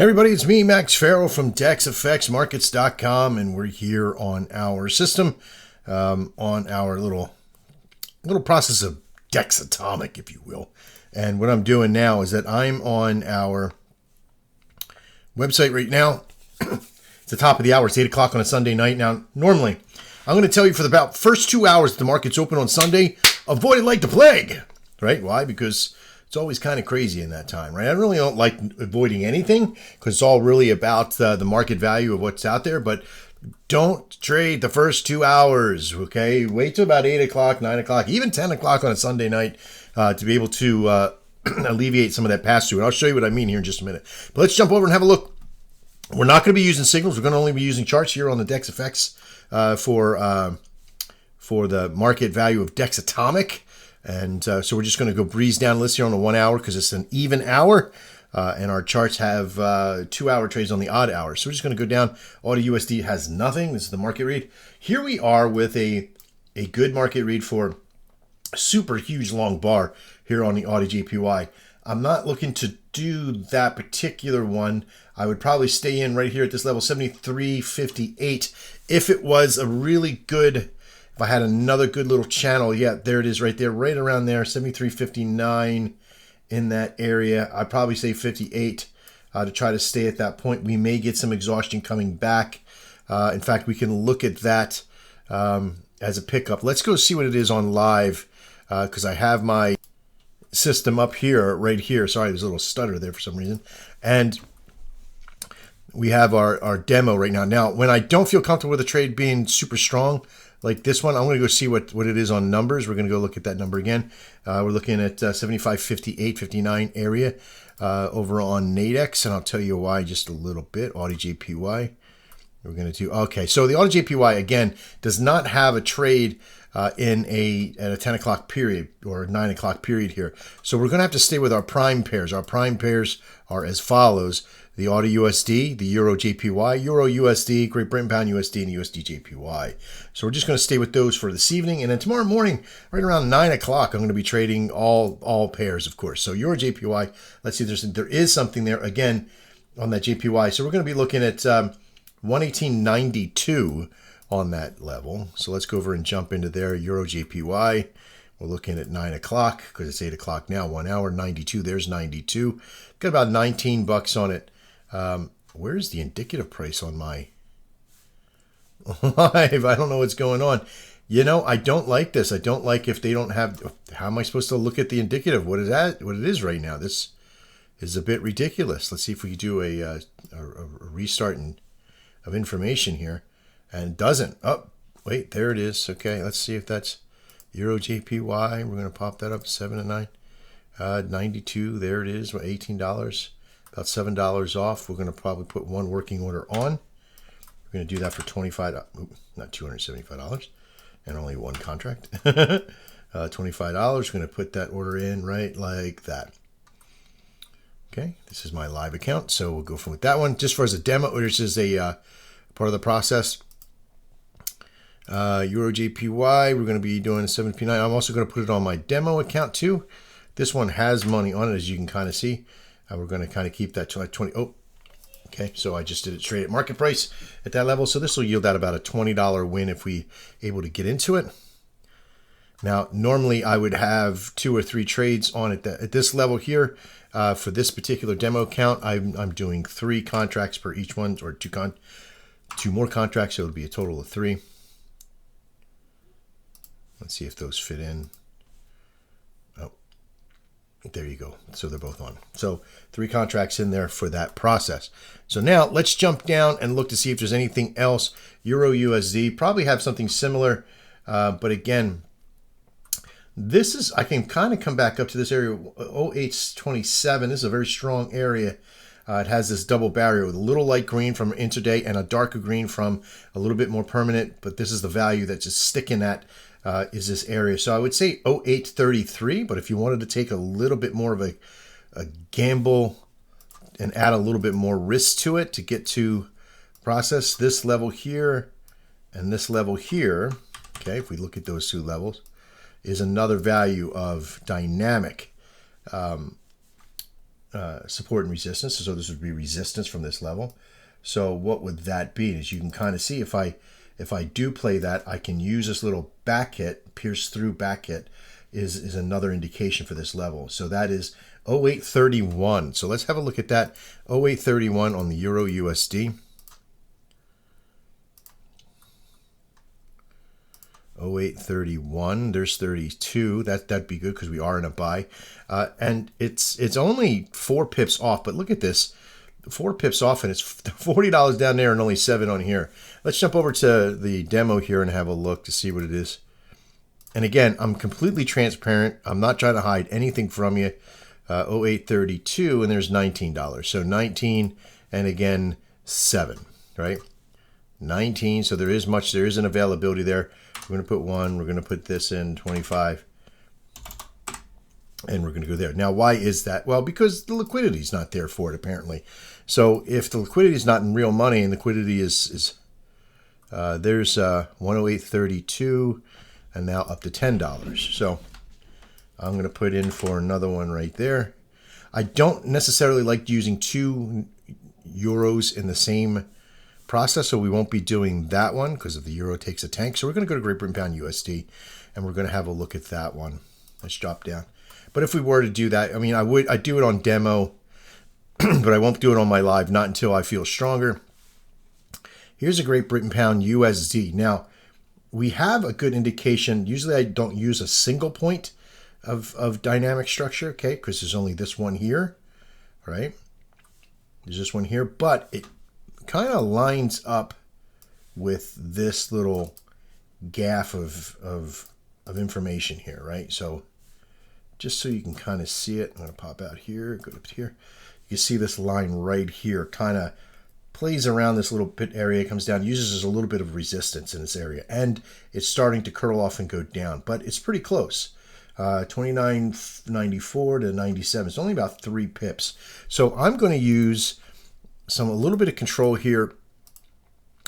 Hey everybody, it's me, Max Farrell from DexFXMarkets.com, and we're here on our system, on our little process of Dex Atomic, if you will. And what I'm doing now is that I'm on our website right now. It's the top of the hour. It's 8 o'clock on a Sunday night. Now, normally, I'm going to tell you for the about first 2 hours that the market's open on Sunday, avoid it like the plague. Right? Why? Because it's always kind of crazy in that time, right? I really don't like avoiding anything because it's all really about the market value of what's out there. But don't trade the first 2 hours, okay? Wait till about 8 o'clock, 9 o'clock, even 10 o'clock on a Sunday night to be able to alleviate some of that pass-through. And I'll show you what I mean here in just a minute. But let's jump over and have a look. We're not going to be using signals. We're going to only be using charts here on the Dex FX for the market value of Dex Atomic. And so we're just going to go breeze down the list here on the 1 hour because it's an even hour. And our charts have 2 hour trades on the odd hour. So we're just going to go down. Auto USD has nothing. This is the market read. Here we are with a good market read for a super huge long bar here on the Auto JPY. I'm not looking to do that particular one. I would probably stay in right here at this level, 73.58. If it was a really good... If I had another good little channel, yeah, there it is right there, right around there, 73.59 in that area. I'd probably say 58 to try to stay at that point. We may get some exhaustion coming back. In fact, we can look at that as a pickup. Let's go see what it is on live because I have my system up here, right here. Sorry, there's a little stutter there for some reason. And we have our demo right now. Now, when I don't feel comfortable with a trade being super strong, like this one, I'm going to go see what it is on numbers. We're going to go look at that number again. We're looking at 75.58, 59 area over on Nadex, and I'll tell you why just a little bit. Auto JPY. We're going to do, okay, so the Auto JPY, again, does not have a trade at a 10 o'clock period or 9 o'clock period here. So we're going to have to stay with our prime pairs. Our prime pairs are as follows. The Auto USD, the Euro JPY, Euro USD, Great Britain Pound USD, and USD JPY. So we're just going to stay with those for this evening. And then tomorrow morning, right around 9 o'clock, I'm going to be trading all pairs, of course. So Euro JPY, let's see if there is something there, again, on that JPY. So we're going to be looking at 118.92 on that level. So let's go over and jump into there. Euro JPY. We're looking at 9 o'clock because it's 8 o'clock now. 1 hour, 92. There's 92. Got about 19 bucks on it. Where's the indicative price on my live? I don't know what's going on. You know, I don't like this. I don't like if they don't have. How am I supposed to look at the indicative? What is that? What it is right now? This is a bit ridiculous. Let's see if we can do a restart of information here. And it doesn't. Oh, wait, there it is. Okay, let's see if that's Euro JPY. We're going to pop that up 7 and 9. 92. There it is. $18. About $7 off. We're going to probably put one working order on. We're going to do that for $25, not $275, and only one contract. $25. We're going to put that order in right like that. Okay, this is my live account, so we'll go from with that one. Just for as a demo, which is a part of the process. Euro JPY, we're going to be doing 7P9. I'm also going to put it on my demo account too. This one has money on it, as you can kind of see. We're going to kind of keep that to like 20. Oh, okay. So I just did it straight at market price at that level. So this will yield out about a $20 win if we able to get into it. Now, normally I would have 2 or 3 trades on it. At this level here, for this particular demo account, I'm doing 3 contracts per each one, or 2 more contracts. So it'll be a total of 3. Let's see if those fit in. There you go. So they're both on. So 3 contracts in there for that process. So now let's jump down and look to see if there's anything else. Euro USD probably have something similar. But again, this is, I can kind of come back up to this area. 0827. This is a very strong area. It has this double barrier with a little light green from intraday and a darker green from a little bit more permanent. But this is the value that's just sticking at is this area. So I would say 0833, but if you wanted to take a little bit more of a gamble and add a little bit more risk to it to get to process this level here and this level here, okay, if we look at those 2 levels, is another value of dynamic support and resistance. So this would be resistance from this level. So what would that be? As you can kind of see, if I do play that, I can use this little back hit, pierce through back hit is another indication for this level. So that is 0831. So let's have a look at that. 0831 on the Euro USD. 0831. There's 32. That'd be good because we are in a buy, and it's only 4 pips off. But look at this, 4 pips off, and it's $40 down there and only 7 on here. Let's jump over to the demo here and have a look to see what it is. And again, I'm completely transparent. I'm not trying to hide anything from you. 0832, and there's $19. So 19, and again 7, right? 19. So there is an availability there. We're going to put 1. We're going to put this in 25, and we're going to go there. Now, why is that? Well, because the liquidity is not there for it, apparently. So if the liquidity is not in real money, and liquidity is there's 108.32, and now up to $10. So I'm going to put in for another one right there. I don't necessarily like using 2 euros in the same process, so we won't be doing that one because of the euro takes a tank. So we're going to go to Great Britain Pound USD, and we're going to have a look at that one. Let's drop down. But if we were to do that, I mean, I'd do it on demo, but I won't do it on my live, not until I feel stronger. Here's a Great Britain Pound USD. Now, we have a good indication. Usually I don't use a single point of dynamic structure, okay, because there's only this one here, right? There's this one here, but it kind of lines up with this little gaff of information here, right? So just so you can kind of see it, I'm going to pop out here, go up here. You see this line right here kind of plays around this little bit area, comes down, uses a little bit of resistance in this area, and it's starting to curl off and go down, but it's pretty close. 29.94 to 97. It's only about 3 pips. So I'm going to use a little bit of control here.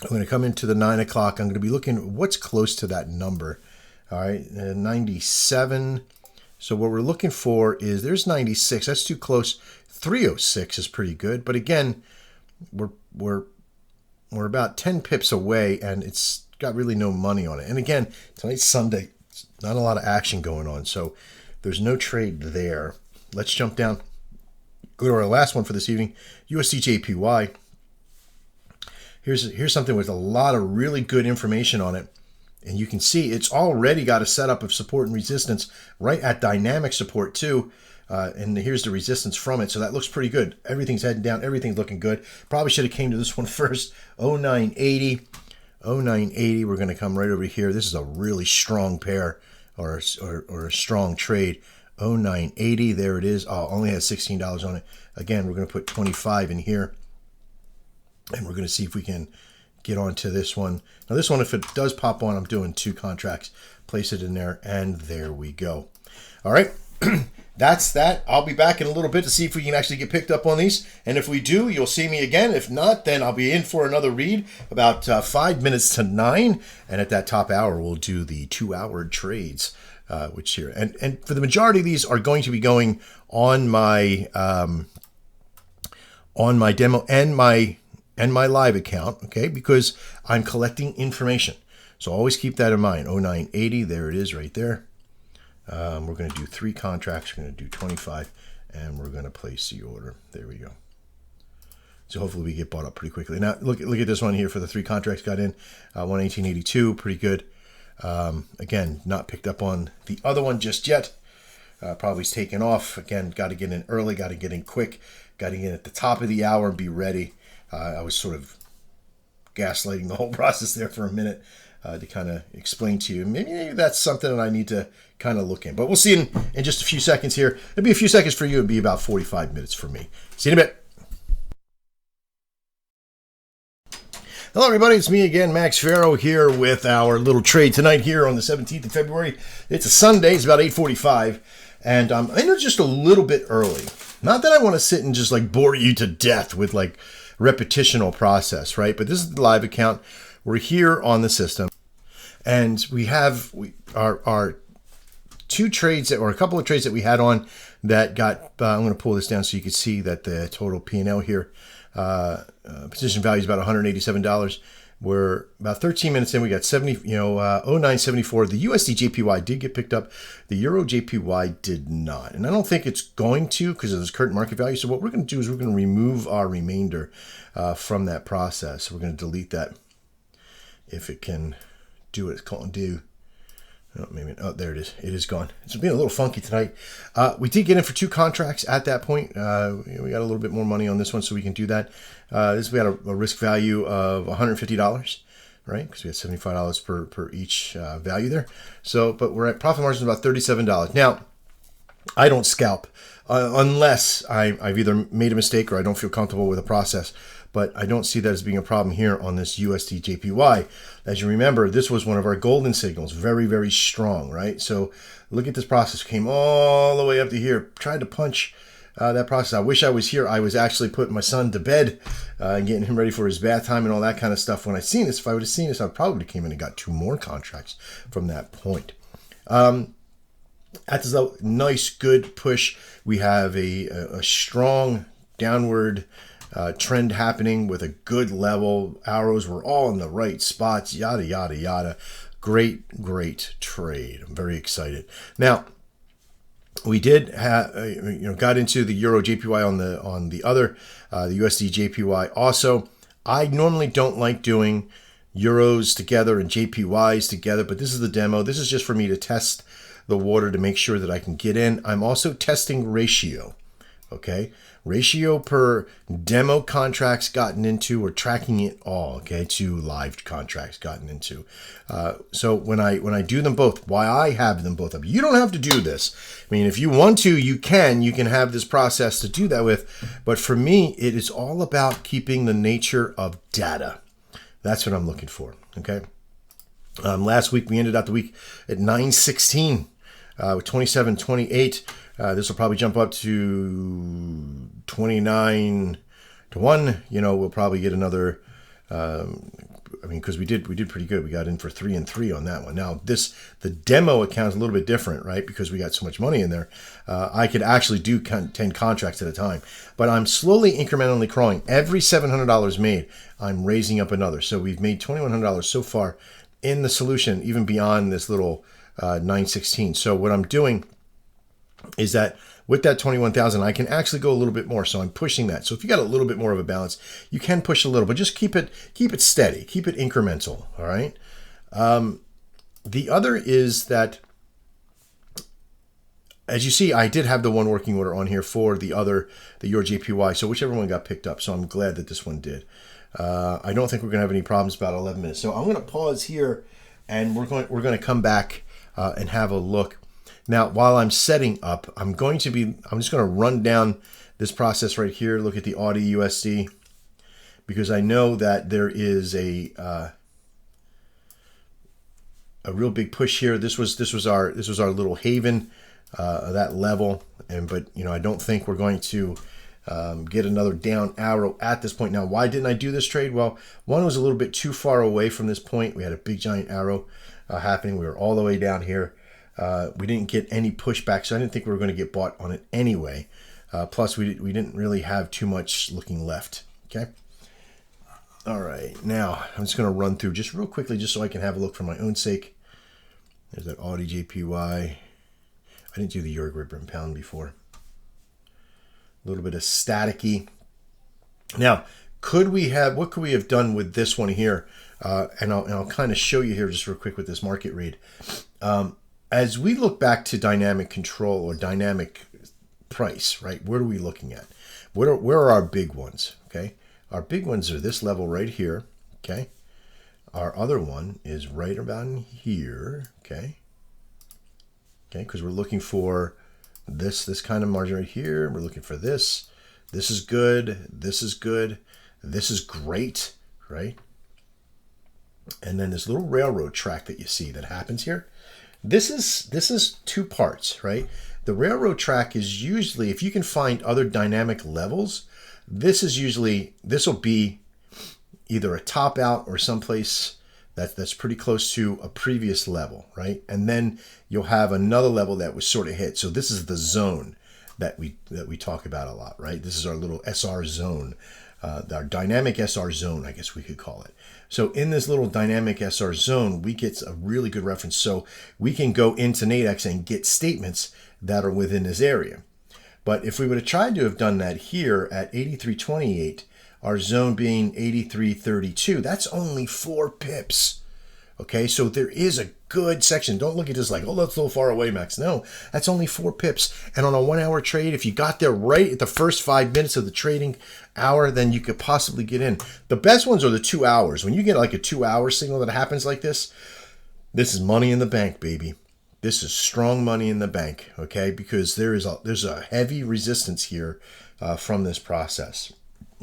I'm going to come into the 9 o'clock. I'm going to be looking at what's close to that number. All right, 97. So what we're looking for is there's 96. That's too close. 306 is pretty good, but again, we're about 10 pips away, and it's got really no money on it. And again, tonight's Sunday, not a lot of action going on, so there's no trade there. Let's jump down, go to our last one for this evening, USDJPY. Here's something with a lot of really good information on it, and you can see it's already got a setup of support and resistance right at dynamic support too. And here's the resistance from it. So that looks pretty good. Everything's heading down. Everything's looking good. Probably should have came to this one first. 0980. 0980. We're going to come right over here. This is a really strong pair or a strong trade. 0980. There it is. Oh, only has $16 on it. Again, we're going to put 25 in here. And we're going to see if we can get onto this one. Now this one, if it does pop on, I'm doing 2 contracts. Place it in there. And there we go. All right. That's that. I'll be back in a little bit to see if we can actually get picked up on these. And if we do, you'll see me again. If not, then I'll be in for another read about 5 minutes to 9. And at that top hour, we'll do the 2-hour trades, which here. And for the majority of these are going to be going on my demo and my live account, okay? Because I'm collecting information. So always keep that in mind. 0980, there it is right there. We're going to do 3 contracts. We're going to do 25, and we're going to place the order. There we go. So hopefully we get bought up pretty quickly. Now look at this one here for the 3 contracts got in. 118.82, pretty good. Again, not picked up on the other one just yet. Probably taken off. Again, got to get in early. Got to get in quick. Got to get in at the top of the hour and be ready. I was sort of gaslighting the whole process there for a minute. To kind of explain to you. Maybe that's something that I need to kind of look in. But we'll see in just a few seconds here. It'll be a few seconds for you. It'll be about 45 minutes for me. See you in a bit. Hello, everybody. It's me again, Max Farrow, here with our little trade tonight here on the 17th of February. It's a Sunday. It's about 8:45. And I'm in just a little bit early. Not that I want to sit and just like bore you to death with like repetitional process, right? But this is the live account. We're here on the system, and we have our two trades that, or a couple of trades that we had on that got, I'm going to pull this down so you can see that the total P&L here, position value is about $187. We're about 13 minutes in. We got 0974. The USD JPY did get picked up. The Euro JPY did not. And I don't think it's going to because of this current market value. So what we're going to do is we're going to remove our remainder from that process. We're going to delete that if it can do what it's called do. Oh, maybe. Oh, there it is. It is gone. It's been a little funky tonight. We did get in for 2 contracts at that point. We got a little bit more money on this one, so we can do that. We had a risk value of $150, right? Because we had $75 per each value there. So, but we're at profit margin of about $37. Now, I don't scalp unless I've either made a mistake or I don't feel comfortable with the process. But I don't see that as being a problem here on this USD JPY. As you remember, this was one of our golden signals, very, very strong, right? So look at this process, came all the way up to here, tried to punch that process. I wish I was here. I was actually putting my son to bed and getting him ready for his bath time and all that kind of stuff. When I seen this, if I would have seen this, I probably came in and got 2 more contracts from that point. That's a nice, good push. We have a strong downward trend happening with a good level. Arrows were all in the right spots, yada, yada, yada. Great, great trade. I'm very excited. Now, we did have, got into the Euro JPY on the other, the USD JPY also. I normally don't like doing Euros together and JPYs together, but this is the demo. This is just for me to test the water to make sure that I can get in. I'm also testing ratio. Okay, ratio per demo contracts gotten into, we're tracking it all, okay, to live contracts gotten into. So when I do them both, why I have them both up, you don't have to do this. I mean, if you want to, you can have this process to do that with. But for me, it is all about keeping the nature of data. That's what I'm looking for, okay? Last week, we ended out the week at 916 with 27.28. This will probably jump up to 29 to 1. We'll probably get another. Because we did pretty good. We got in for 3 and 3 on that one. Now the demo account is a little bit different, right? Because we got so much money in there. I could actually do 10 contracts at a time, but I'm slowly incrementally crawling. Every $700 made, I'm raising up another. So we've made $2,100 so far in the solution, even beyond this little 916. So what I'm doing is that with that 21,000, I can actually go a little bit more. So I'm pushing that. So if you got a little bit more of a balance, you can push a little, but just keep it steady, keep it incremental. All right. The other is that, as you see, I did have the one working order on here for the Euro JPY. So whichever one got picked up. So I'm glad that this one did. I don't think we're gonna have any problems about 11 minutes. So I'm gonna pause here, and we're going to come back and have a look. Now, while I'm setting up, I'm just going to run down this process right here. Look at the Audi USD, because I know that there is a real big push here. This was our little haven, that level, but I don't think we're going to get another down arrow at this point. Now, why didn't I do this trade? Well, one was a little bit too far away from this point. We had a big giant arrow happening. We were all the way down here. We didn't get any pushback, so I didn't think we were going to get bought on it anyway. Plus, we didn't really have too much looking left. Okay. All right. Now, I'm just going to run through just real quickly, just so I can have a look for my own sake. There's that Audi JPY. I didn't do the Euro Grip and Pound before. A little bit of staticky. Now, what could we have done with this one here? And I'll kind of show you here just real quick with this market read. As we look back to dynamic control or dynamic price, right? What are we looking at? Where are our big ones? Okay, our big ones are this level right here. Okay, our other one is right about in here. Okay, because we're looking for this kind of margin right here. We're looking for this. This is good. This is good. This is great, right? And then this little railroad track that you see that happens here. This is 2 parts, right? The railroad track is usually, if you can find other dynamic levels, this will be either a top out or someplace That's pretty close to a previous level, right? And then you'll have another level that was sort of hit. So this is the zone that we talk about a lot, right? This is our little SR zone, our dynamic SR zone, I guess we could call it. So in this little dynamic SR zone, we get a really good reference. So we can go into Nadex and get statements that are within this area. But if we would have tried to have done that here at 83.28, our zone being 83.32, that's only 4 pips. Okay, so there is a good section. Don't look at this like, oh, that's a little far away, Max. No, that's only 4 pips. And on a 1 hour trade, if you got there right at the first 5 minutes of the trading hour, then you could possibly get in. The best ones are the 2 hours. When you get like a 2 hour signal that happens like this is money in the bank, baby. This is strong money in the bank, okay? Because there's a heavy resistance here from this process,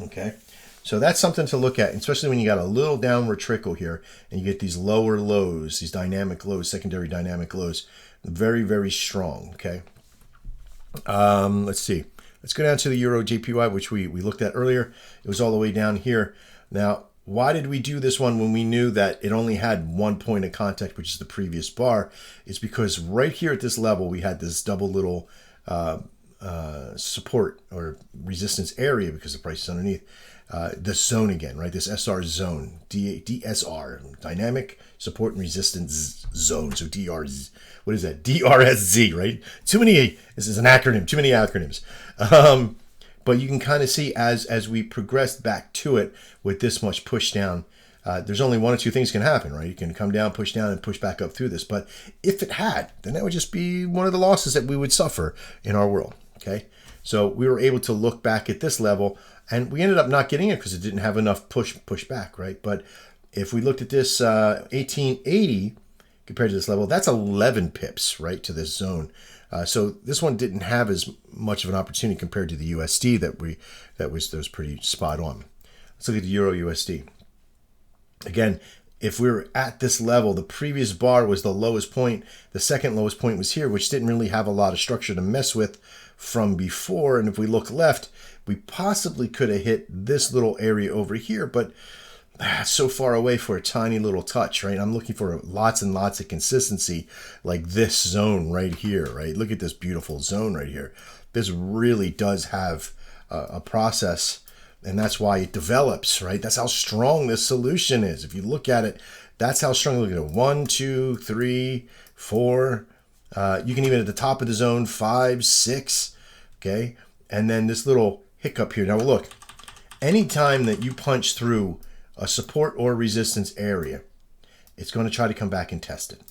okay? So that's something to look at, especially when you got a little downward trickle here and you get these lower lows, these dynamic lows, secondary dynamic lows, very, very strong, okay? Let's see. Let's go down to the Euro JPY, which we looked at earlier. It was all the way down here. Now, why did we do this one when we knew that it only had 1 point of contact, which is the previous bar? It's because right here at this level, we had this double little support or resistance area because the price is underneath. This zone again, right? This SR zone, DSR, Dynamic Support and Resistance Zone. So what is that? DRSZ, right? Too many, this is an acronym, too many acronyms. But you can kind of see as we progressed back to it with this much push down, there's only 1 or 2 things can happen, right? You can come down, and push back up through this. But if it had, then that would just be one of the losses that we would suffer in our world, okay? So we were able to look back at this level, and we ended up not getting it because it didn't have enough push back, right? But if we looked at this 1880 compared to this level, that's 11 pips, right, to this zone. So this one didn't have as much of an opportunity compared to the USD that was pretty spot on. Let's look at the Euro USD. Again, if we were at this level, the previous bar was the lowest point. The second lowest point was here, which didn't really have a lot of structure to mess with from before. And if we look left, we possibly could have hit this little area over here, but so far away for a tiny little touch, right? I'm looking for lots and lots of consistency like this zone right here, right? Look at this beautiful zone right here. This really does have a process, and that's why it develops, right? That's how strong this solution is. If you look at it, that's how strong. Look at it. 1, 2, 3, 4. You can even at the top of the zone, 5, 6, okay? And then this little hiccup here. Now look, anytime that you punch through a support or resistance area, it's going to try to come back and test it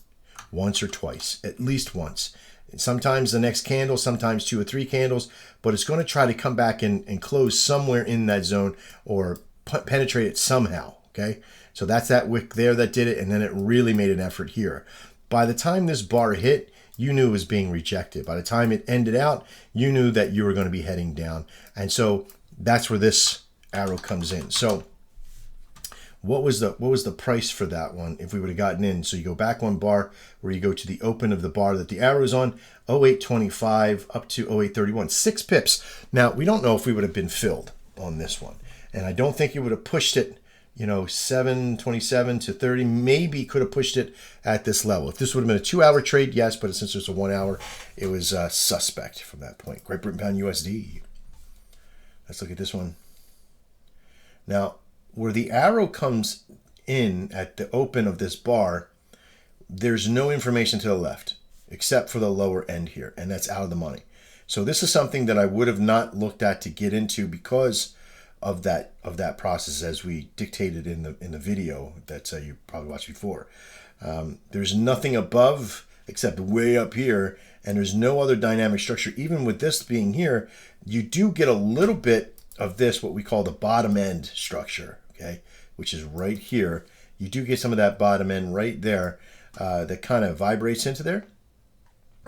once or twice, at least once. And sometimes the next candle, sometimes 2 or 3 candles, but it's going to try to come back and close somewhere in that zone or penetrate it somehow, okay? So that's that wick there that did it, and then it really made an effort here. By the time this bar hit, you knew it was being rejected. By the time it ended out, you knew that you were going to be heading down. And so that's where this arrow comes in. So what was the price for that one if we would have gotten in? So you go back 1 bar where you go to the open of the bar that the arrow is on, 08.25 up to 08.31, 6 pips. Now, we don't know if we would have been filled on this one. And I don't think it would have pushed it, 7.27 to 30, maybe could have pushed it at this level. If this would have been a 2 hour trade, yes, but since it's a 1 hour, it was suspect from that point. Great Britain Pound USD. Let's look at this one. Now, where the arrow comes in at the open of this bar, there's no information to the left except for the lower end here, and that's out of the money. So this is something that I would have not looked at to get into because of that process as we dictated in the video that you probably watched before. There's nothing above except way up here, and there's no other dynamic structure. Even with this being here, you do get a little bit of this, what we call the bottom end structure, okay, which is right here. You do get some of that bottom end right there that kind of vibrates into there.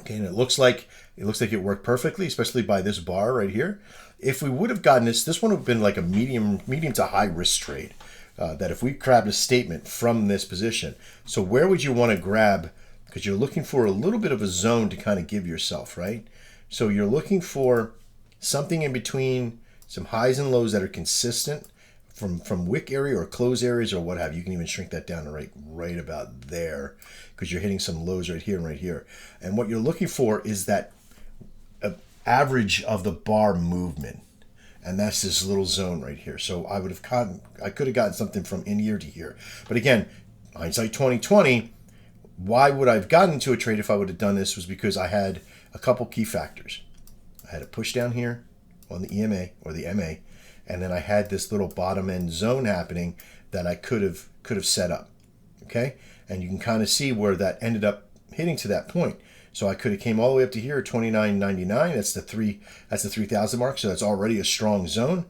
Okay, and it looks like it worked perfectly, especially by this bar right here. If we would have gotten this one would have been like a medium to high risk trade. That if we grabbed a statement from this position, so where would you want to grab? Because you're looking for a little bit of a zone to kind of give yourself, right? So you're looking for something in between some highs and lows that are consistent from wick area or close areas or what have you. You can even shrink that down to right about there, because you're hitting some lows right here and right here. And what you're looking for is that average of the bar movement, and that's this little zone right here. So I could have gotten something from in here to here. But again, hindsight 2020, why would I have gotten into a trade if I would have done this? Was because I had a couple key factors. I had a push down here on the EMA or the MA, and then I had this little bottom end zone happening that I could have set up. Okay, and you can kind of see where that ended up hitting to that point. So I could have came all the way up to here, 29.99. That's the 3,000 mark. So that's already a strong zone.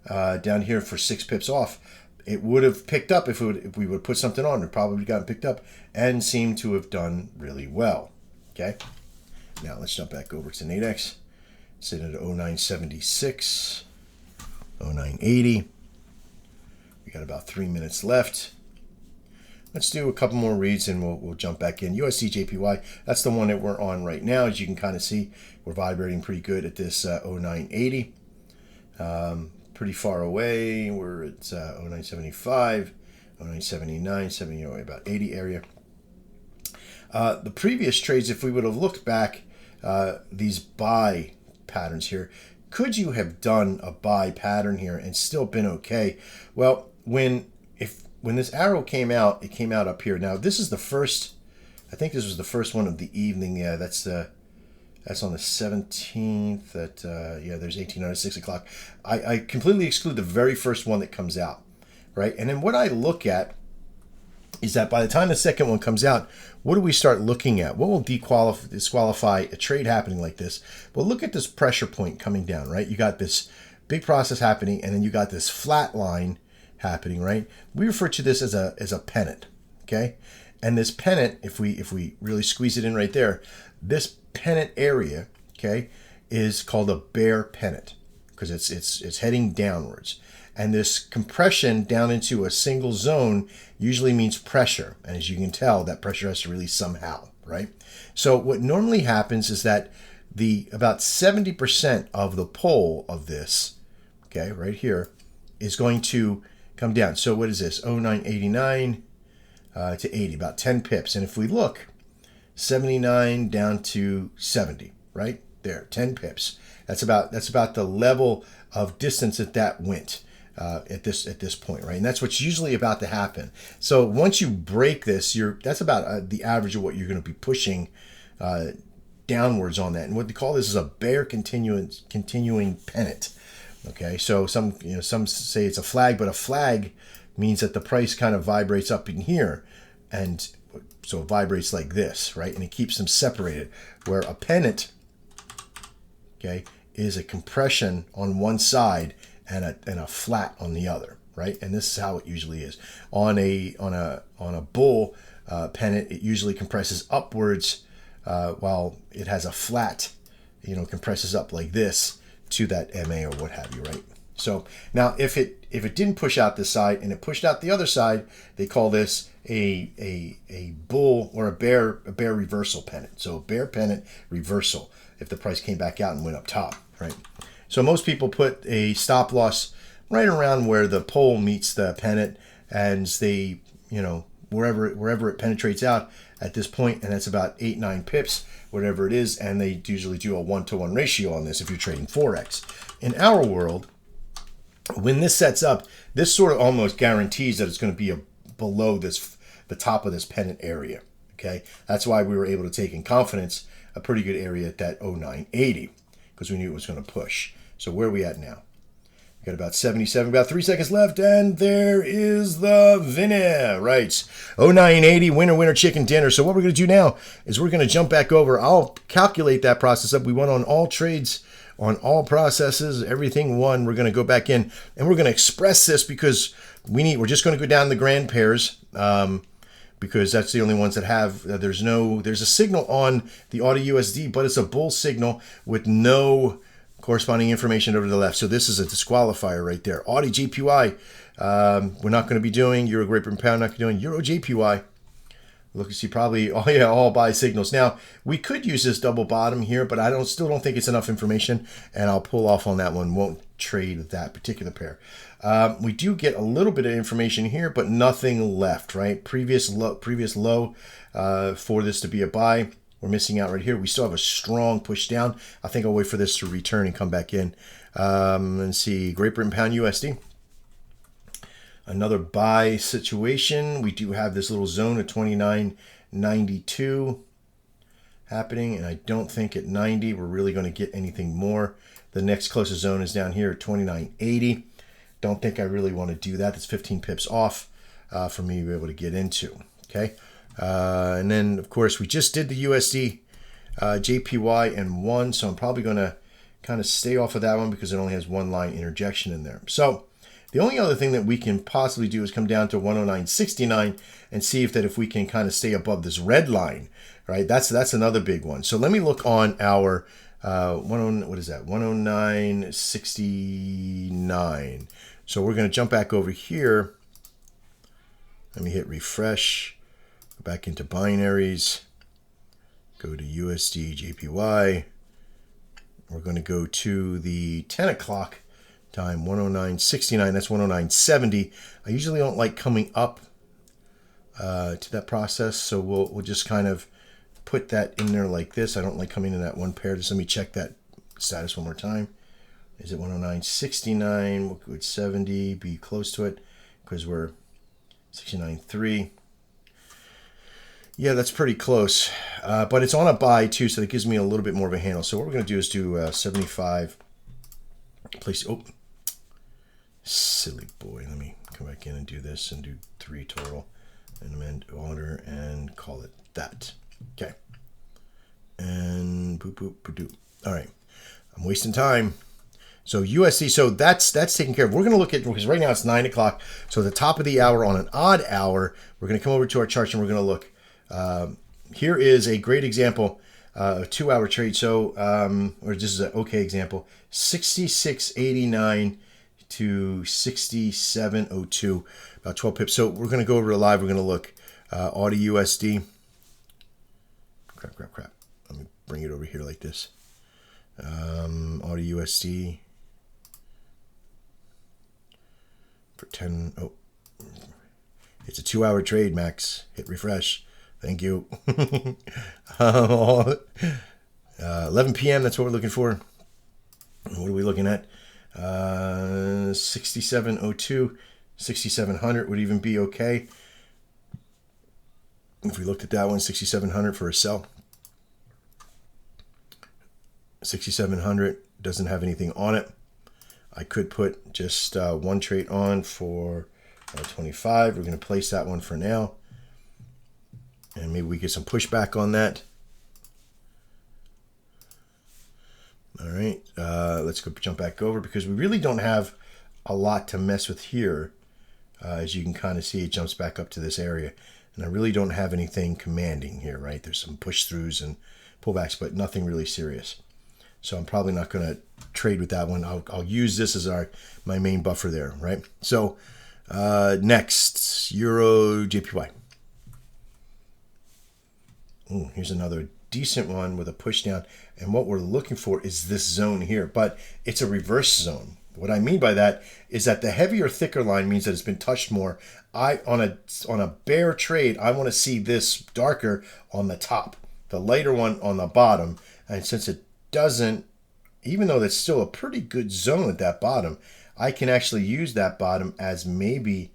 Down here for 6 pips off, it would have picked up if we would put something on. It probably gotten picked up and seemed to have done really well. Okay. Now let's jump back over to Nadex. Sitting at 0976, 0980. We got about 3 minutes left. Let's do a couple more reads and we'll jump back in. USD JPY, that's the one that we're on right now. As you can kind of see, we're vibrating pretty good at this 0980. Pretty far away. We're at 0975, 0979, 70, about 80 area. The previous trades, if we would have looked back, these buy patterns here, could you have done a buy pattern here and still been okay? Well, when this arrow came out, it came out up here. Now this is the first, I think this was the first one of the evening. Yeah, that's on the 17th. There's 1800 6 o'clock. I completely exclude the very first one that comes out, right? And then what I look at is that by the time the second one comes out, what do we start looking at? What will disqualify a trade happening like this? Well, look at this pressure point coming down, right? You got this big process happening, and then you got this flat line happening, right? We refer to this as a pennant, okay? And this pennant, if we really squeeze it in right there, this pennant area, okay, is called a bear pennant because it's heading downwards. And this compression down into a single zone usually means pressure. And as you can tell, that pressure has to release somehow, right? So what normally happens is that about 70% of the pole of this, okay, right here, is going to come down. So what is this? 0989 to 80, about 10 pips. And if we look, 79 down to 70, right there, 10 pips. That's about the level of distance that went. At this point, right? And that's what's usually about to happen. So once you break this, that's about the average of what you're going to be pushing downwards on that. And what they call this is a bear continuing pennant. Okay, so some say it's a flag, but a flag means that the price kind of vibrates up in here, and so it vibrates like this, right? And it keeps them separated. Where a pennant, okay, is a compression on one side and a flat on the other, right? And this is how it usually is. On a bull pennant, it usually compresses upwards, while it has a flat, compresses up like this to that MA or what have you, right? So now if it didn't push out this side and it pushed out the other side, they call this a bull or a bear reversal pennant. So bear pennant reversal if the price came back out and went up top, right? So most people put a stop loss right around where the pole meets the pennant, and they, wherever it penetrates out at this point, and that's about 8-9 pips, whatever it is, and they usually do a 1-to-1 ratio on this if you're trading Forex. In our world, when this sets up, this sort of almost guarantees that it's going to be below the top of this pennant area. Okay, that's why we were able to take in confidence a pretty good area at that 0980 because we knew it was going to push. So where are we at now? We got about 77, about 3 seconds left, and there is the winner, right? 0980, winner, chicken dinner. So what we're going to do now is we're going to jump back over. I'll calculate that process up. We went on all trades, on all processes, everything one. We're going to go back in, and we're going to express this because we're just going to go down the grand pairs, because that's the only ones that have, there's a signal on the AUD USD, but it's a bull signal with no corresponding information over to the left. So this is a disqualifier right there. AUD JPY, we're not going to be doing. Euro Great Britain Pound, not going to be doing. Euro JPY, Look, you see probably, oh yeah, all buy signals. Now, we could use this double bottom here, but I still don't think it's enough information, and I'll pull off on that one. Won't trade that particular pair. We do get a little bit of information here, but nothing left, right? Previous low for this to be a buy. We're missing out right here. We still have a strong push down. I think I'll wait for this to return and come back in. Let's see, Great Britain Pound USD. Another buy situation. We do have this little zone at 29.92 happening, and I don't think at 90 we're really going to get anything more. The next closest zone is down here at 29.80. Don't think I really want to do that. That's 15 pips off for me to be able to get into. Okay, and then of course we just did the USD JPY and won, so I'm probably going to kind of stay off of that one because it only has one line interjection in there. So the only other thing that we can possibly do is come down to 109.69 and see if we can kind of stay above this red line, right? That's another big one. So let me look on our 109.69. So we're going to jump back over here. Let me hit refresh. Go back into binaries. Go to USD JPY. We're going to go to the 10 o'clock time, 109.69. That's 109.70. I usually don't like coming up to that process, so we'll just kind of put that in there like this. I don't like coming in that one pair. Just let me check that status one more time. Is it 109.69? We'll go with 70, be close to it because we're 69.3. Yeah, that's pretty close, but it's on a buy too, so that gives me a little bit more of a handle. So what we're going to do is do 75. Place. Oh, silly boy. Let me come back in and do this and do 3 total, and amend order and call it that. Okay. And boop boop boop doop. All right. I'm wasting time. So USD, so that's taken care of. We're going to look at, because right now it's 9 o'clock. So at the top of the hour on an odd hour, we're going to come over to our charts and we're going to look. Here is a great example, a 2-hour trade. So, or this is an okay example, 66.89 to 67.02, about 12 pips. So we're going to go over to live. We're going to look AUD USD. Crap. Let me bring it over here like this. AUD USD for 10. Oh, it's a 2-hour trade, Max. Hit refresh. Thank you. 11 p.m. That's what we're looking for. What are we looking at? 67.02, 6,700 would even be okay. If we looked at that one, 6,700 for a sell. 6,700 doesn't have anything on it. I could put just one trade on for 25. We're going to place that one for now. And maybe we get some pushback on that. All right, let's go jump back over because we really don't have a lot to mess with here. As you can kind of see, it jumps back up to this area. And I really don't have anything commanding here, right? There's some push-throughs and pullbacks, but nothing really serious. So I'm probably not going to trade with that one. I'll use this as my main buffer there, right? So next, Euro JPY. Ooh, here's another decent one with a push down. And what we're looking for is this zone here, but it's a reverse zone. What I mean by that is that the heavier, thicker line means that it's been touched more. On a bear trade, I want to see this darker on the top, the lighter one on the bottom. And since it doesn't, even though that's still a pretty good zone at that bottom, I can actually use that bottom as maybe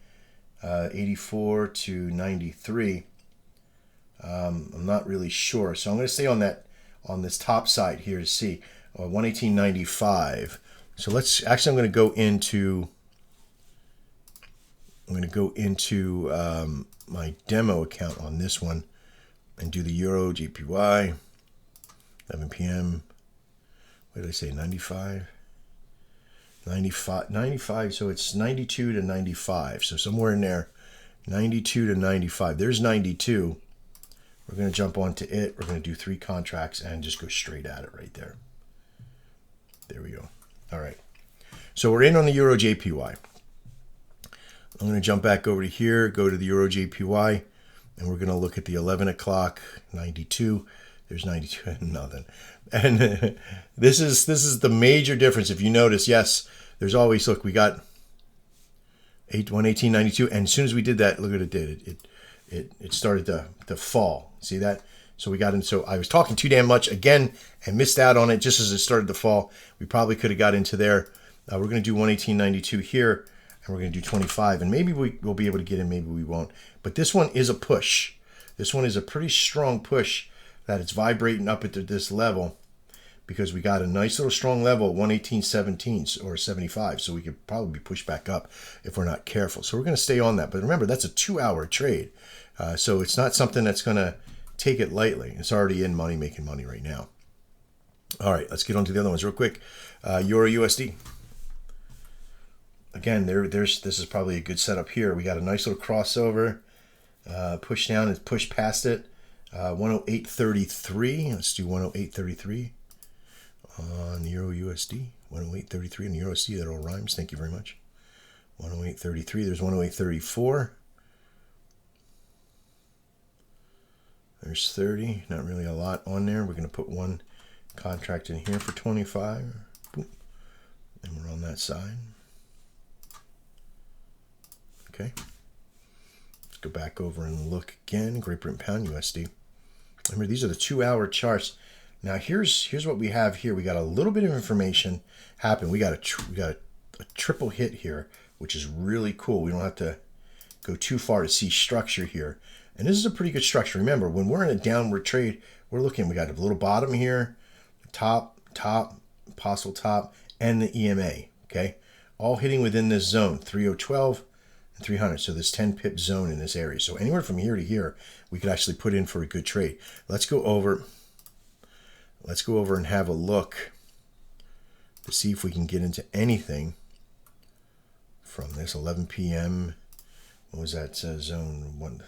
84 to 93. I'm not really sure, so I'm going to stay on this top side here to see 118.95. So let's actually I'm going to go into my demo account on this one and do the Euro JPY. 11 p.m. What did I say? 95. So it's 92 to 95. So somewhere in there, 92 to 95. There's 92. We're going to jump onto it. We're going to do 3 contracts and just go straight at it right there. There we go. All right. So we're in on the Euro JPY. I'm going to jump back over to here, go to the Euro JPY. And we're going to look at the 11 o'clock, 92. There's 92 and nothing. And this is the major difference. If you notice, yes, there's always, look, we got 118.92. And as soon as we did that, look what it did. It started to fall. See that? So we got in. So I was talking too damn much again and missed out on it just as it started to fall. We probably could have got into there. We're going to do 118.92 here, and we're going to do 25. And maybe we'll be able to get in, maybe we won't. But this one is a push. This one is a pretty strong push that it's vibrating up at this level, because we got a nice little strong level at 118.17 or 75. So we could probably be pushed back up if we're not careful. So we're going to stay on that. But remember, that's a 2-hour trade. So it's not something that's going to take it lightly. It's already in money, making money right now. All right, let's get on to the other ones real quick. Euro USD. Again, this is probably a good setup here. We got a nice little crossover, push down and push past it. 108.33. Let's do 108.33 on Euro USD. 108.33 on Euro USD. That all rhymes. Thank you very much. 108.33. There's 108.34. There's 30. Not really a lot on there. We're going to put one contract in here for 25. Boom. And we're on that side. Okay. Let's go back over and look again. Great Britain Pound USD. Remember, these are the 2-hour charts. Now here's what we have here. We got a little bit of information happen. We got a triple hit here, which is really cool. We don't have to go too far to see structure here. And this is a pretty good structure. Remember, when we're in a downward trade, we're looking, we got a little bottom here, top, possible top, and the EMA, okay? All hitting within this zone, 3012 and 300. So this 10 pip zone in this area. So anywhere from here to here, we could actually put in for a good trade. Let's go over and have a look to see if we can get into anything from this 11 p.m. What was that? Zone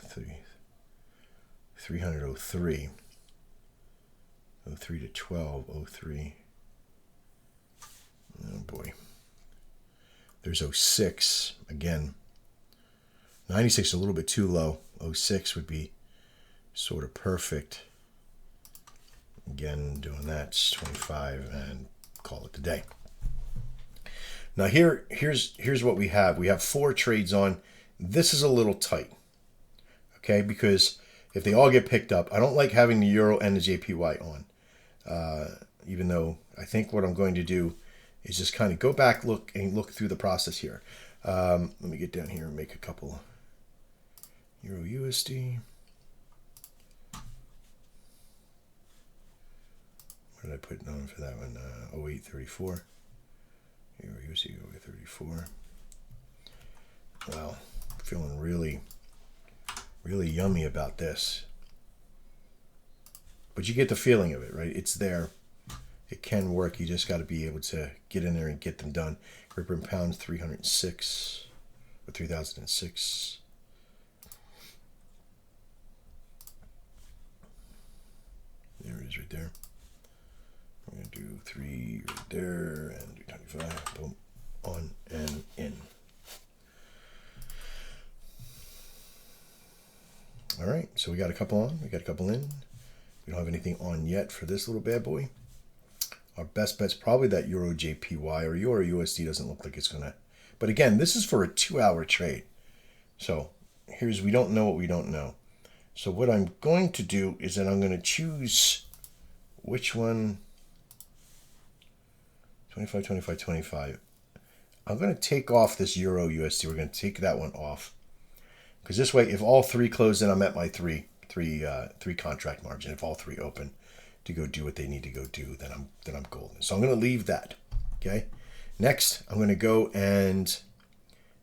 303. 03 to 12, 03. Oh boy. There's 06 again. 96 is a little bit too low. 06 would be sort of perfect. Again, doing that, 25, and call it a day. Now here's what we have. We have 4 trades on. This is a little tight, okay? Because if they all get picked up, I don't like having the Euro and the JPY on. Even though I think what I'm going to do is just kind of go back, look through the process here. Let me get down here and make a couple. Euro USD. What did I put on for that one? 0834. Euro USD 0834. Wow, feeling really yummy about this. But you get the feeling of it, right? It's there. It can work. You just got to be able to get in there and get them done. Great Britain Pound 306 or 3006. There it is right there. We're going to do 3 right there and do 25. Boom. On and in. All right. So we got a couple on. We got a couple in. We don't have anything on yet for this little bad boy. Our best bet's probably that Euro JPY or Euro USD doesn't look like it's going to. But again, this is for a 2-hour trade. So we don't know what we don't know. So what I'm going to do is that I'm going to choose which one. 25, 25, 25. I'm going to take off this Euro USD. We're going to take that one off. Because this way, if all 3 close in, I'm at my three contract margin. If all 3 open to go do what they need to go do, then I'm golden. So I'm going to leave that. Okay. Next, I'm going to go and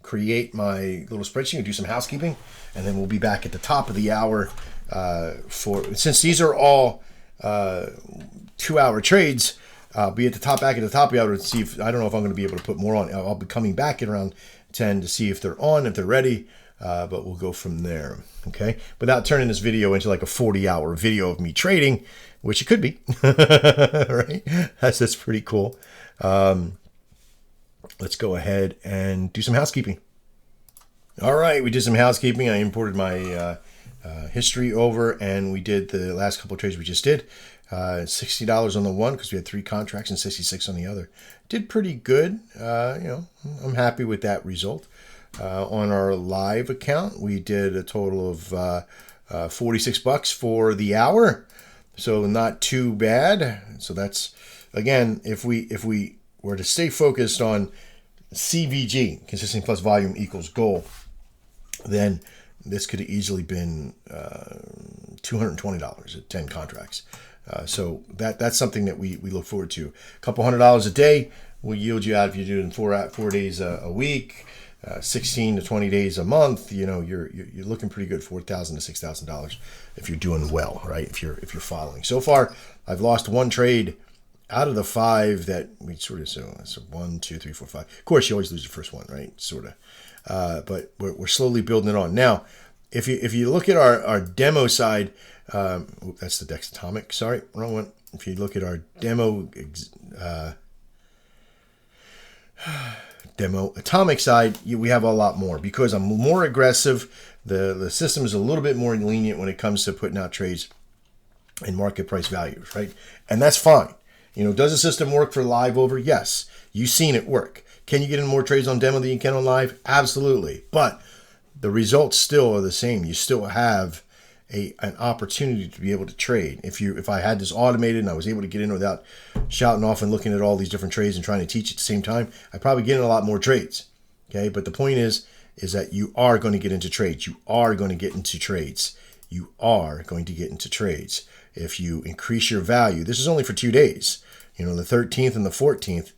create my little spreadsheet and do some housekeeping, and then we'll be back at the top of the hour since these are all 2-hour trades. I'll be at the top, back at the top of the hour to see if, I don't know if I'm going to be able to put more on. I'll be coming back at around 10 to see if they're on, if they're ready, but we'll go from there, okay? Without turning this video into like a 40-hour video of me trading, which it could be, right? That's pretty cool. Let's go ahead and do some housekeeping. All right, we did some housekeeping. I imported my history over, and we did the last couple of trades we just did. $60 on the one because we had 3 contracts and 66 on the other. Did pretty good. I'm happy with that result. On our live account, we did a total of $46 for the hour, so not too bad. So that's, again, if we were to stay focused on CVG, consistent plus volume equals goal, then this could have easily been $220 at 10 contracts. So that's something that we look forward to. A couple $100 a day will yield you out, if you do it in 4 days a week, 16 to 20 days a month. You're looking pretty good, $4,000 to $6,000 if you're doing well, right? If you're following. So far, I've lost 1 trade out of the 5 that we sort of, so 1, 2, 3, 4, 5. Of course, you always lose the first one, right? Sort of. But we're slowly building it on. Now, if you look at our demo side, that's the Dex Atomic. Sorry, wrong one. If you look at our demo Atomic side, we have a lot more because I'm more aggressive. The system is a little bit more lenient when it comes to putting out trades and market price values, right? And that's fine. Does the system work for live over? Yes. You've seen it work. Can you get in more trades on demo than you can on live? Absolutely. But the results still are the same. You still have an opportunity to be able to trade. If I had this automated and I was able to get in without shouting off and looking at all these different trades and trying to teach at the same time, I'd probably get in a lot more trades. Okay, but the point is that you are going to get into trades. You are going to get into trades. You are going to get into trades. If you increase your value, this is only for 2 days. The 13th and the 14th.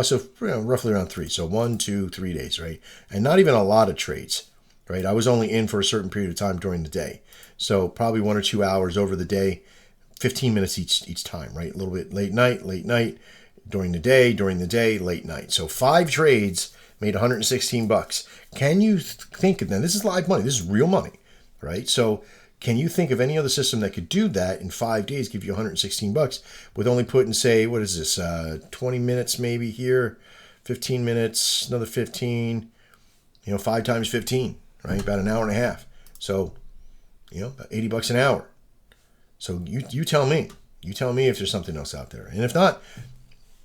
So roughly around 3. So 1, 2, 3 days, right? And not even a lot of trades, right? I was only in for a certain period of time during the day. So probably 1 or 2 hours over the day, 15 minutes each time, right? A little bit late night, during the day, late night. So 5 trades made $116. Can you think of them? This is live money. This is real money, right? So can you think of any other system that could do that in 5 days, give you $116 with only putting, say, what is this, 20 minutes maybe here, 15 minutes, another 15, 5 times 15, right? About an hour and a half. So, about $80 an hour. So you tell me. You tell me if there's something else out there. And if not,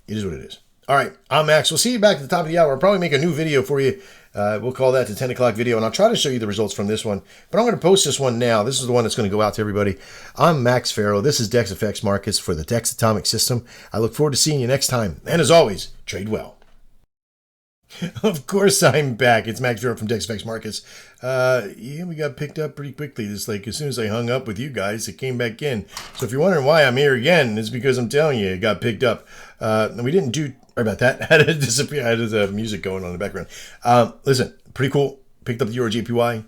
it is what it is. All right, I'm Max. We'll see you back at the top of the hour. I'll probably make a new video for you. We'll call that the 10 o'clock video, and I'll try to show you the results from this one. But I'm going to post this one now. This is the one that's going to go out to everybody. I'm Max Farrow. This is Dex FX Markets for the Dex Atomic System. I look forward to seeing you next time. And as always, trade well. Of course I'm back. It's Max Farrow from Nadex Signals Markets. We got picked up pretty quickly. It's like as soon as I hung up with you guys, it came back in. So if you're wondering why I'm here again, it's because I'm telling you, it got picked up. We didn't do, sorry about that. I had to disappear. I had the music going on in the background. Listen, pretty cool. Picked up the Euro JPY.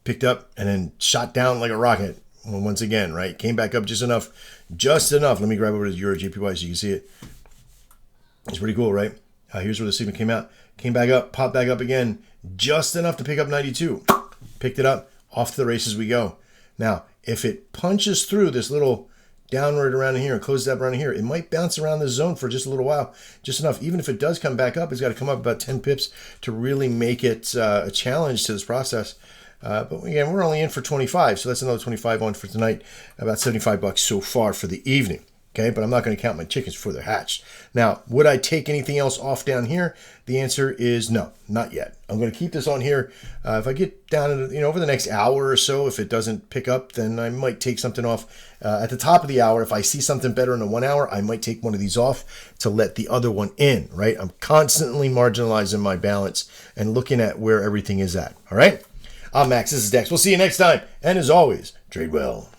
Picked up and then shot down like a rocket once again, right? Came back up just enough. Just enough. Let me grab over to the Euro JPY so you can see it. It's pretty cool, right? Here's where the signal came out. Came back up, popped back up again. Just enough to pick up 92. Picked it up. Off to the races we go. Now, if it punches through this little downward around here and closes up around here, it might bounce around this zone for just a little while. Just enough. Even if it does come back up, it's got to come up about 10 pips to really make it a challenge to this process. But again, we're only in for 25. So that's another 25 on for tonight. About $75 so far for the evening. Okay, but I'm not going to count my chickens before they're hatched. Now, would I take anything else off down here? The answer is no, not yet. I'm going to keep this on here. If I get down, over the next hour or so, if it doesn't pick up, then I might take something off. At the top of the hour, if I see something better in the 1 hour, I might take one of these off to let the other one in, right? I'm constantly marginalizing my balance and looking at where everything is at, all right? I'm Max, this is Dex. We'll see you next time. And as always, trade well.